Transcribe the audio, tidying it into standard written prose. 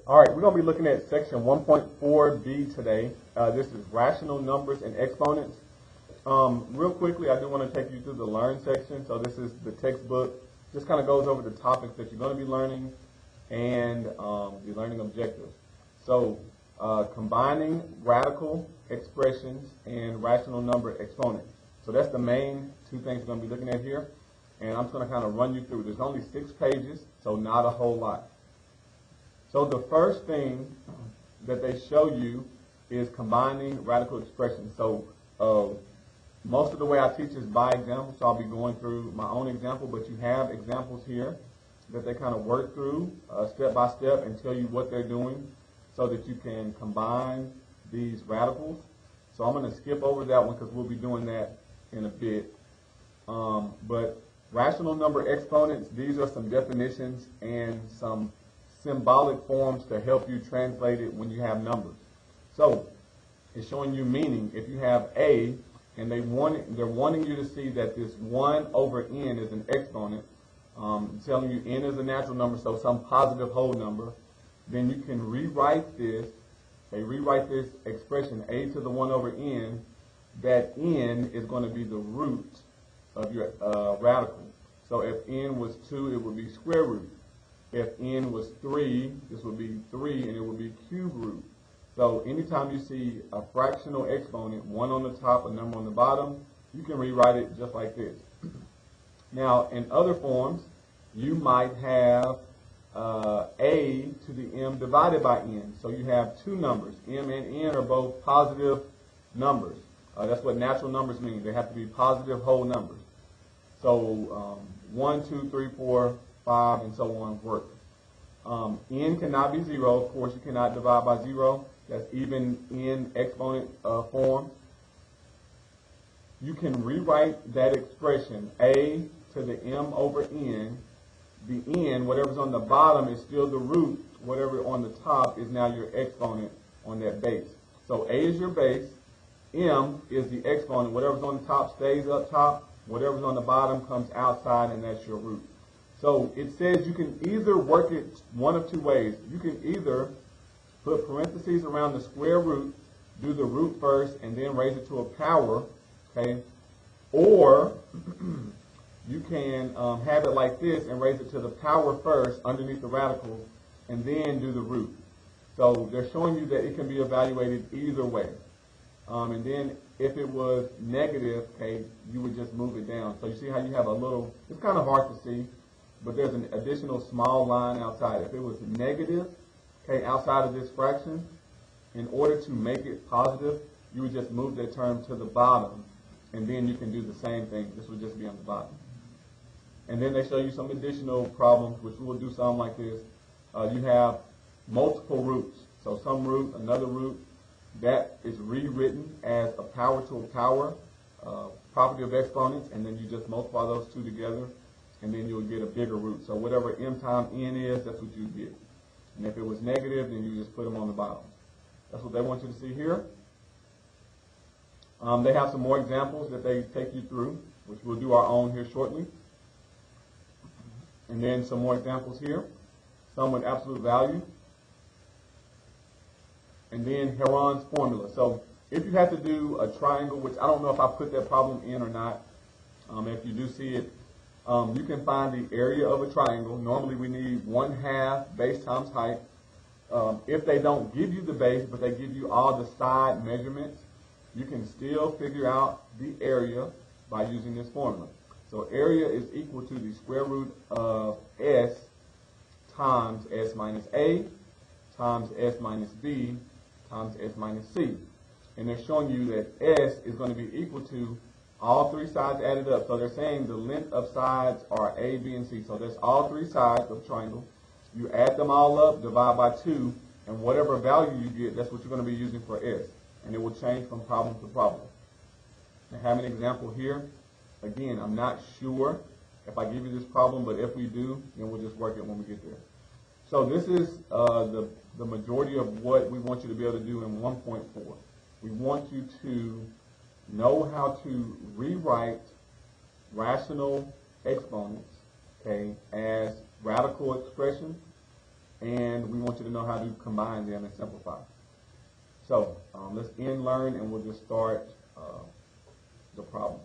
All right, we're going to be looking at section 1.4b today. This is rational numbers and exponents. Real quickly, I do want to take you through the learn section. So this is the textbook. Just kind of goes over the topics that you're going to be learning and the learning objectives. So combining radical expressions and rational number exponents. So that's the main two things we're going to be looking at here. And I'm just going to kind of run you through. There's only 6 pages, so not a whole lot. So the first thing that they show you is combining radical expressions. So most of the way I teach is by example, so I'll be going through my own example, but you have examples here that they kind of work through step by step and tell you what they're doing so that you can combine these radicals. So I'm going to skip over that one because we'll be doing that in a bit. But rational number exponents, these are some definitions and some symbolic forms to help you translate it when you have numbers. So it's showing you meaning. If you have a and they're wanting you to see that this 1 over n is an exponent, telling you n is a natural number, so some positive whole number, then you can rewrite this. They rewrite this expression a to the 1 over n, that n is going to be the root of your radical. So if n was 2, it would be square root. If n was 3, this would be 3, and it would be cube root. So anytime you see a fractional exponent, 1 on the top, a number on the bottom, you can rewrite it just like this. Now, in other forms, you might have a to the m divided by n. So you have 2 numbers. M and n are both positive numbers. That's what natural numbers mean. They have to be positive whole numbers. So 1, 2, 3, 4, 5, and so on work. N cannot be 0. Of course, you cannot divide by 0. That's even in exponent form. You can rewrite that expression, a to the m over n. The n, whatever's on the bottom, is still the root. Whatever on the top is now your exponent on that base. So a is your base. M is the exponent. Whatever's on the top stays up top. Whatever's on the bottom comes outside, and that's your root. So it says you can either work it one of 2 ways. You can either put parentheses around the square root, do the root first, and then raise it to a power, okay? Or you can have it like this and raise it to the power first underneath the radical, and then do the root. So they're showing you that it can be evaluated either way. And then if it was negative, okay, you would just move it down. So you see how you have a little, it's kind of hard to see, but there's an additional small line outside. If it was negative, okay, outside of this fraction, in order to make it positive, you would just move that term to the bottom, and then you can do the same thing. This would just be on the bottom. And then they show you some additional problems, which we will do some like this. You have multiple roots. So some root, another root, that is rewritten as a power to a power property of exponents, and then you just multiply those 2 together, and then you'll get a bigger root. So whatever m times n is, that's what you get. And if it was negative, then you just put them on the bottom. That's what they want you to see here. They have some more examples that they take you through, which we'll do our own here shortly. And then some more examples here, some with absolute value. And then Heron's formula. So if you have to do a triangle, which I don't know if I put that problem in or not, if you do see it, you can find the area of a triangle. Normally we need 1/2 base times height. If they don't give you the base, but they give you all the side measurements, you can still figure out the area by using this formula. So area is equal to the square root of s times s minus a times s minus b times s minus c. And they're showing you that s is going to be equal to all 3 sides added up. So they're saying the length of sides are a, b, and c. So that's all 3 sides of a triangle. You add them all up, divide by 2, and whatever value you get, that's what you're going to be using for s. And it will change from problem to problem. I have an example here. Again, I'm not sure if I give you this problem, but if we do, then we'll just work it when we get there. So this is the majority of what we want you to be able to do in 1.4. We want you to know how to rewrite rational exponents, okay, as radical expressions, and we want you to know how to combine them and simplify. So let's end learn, and we'll just start the problem.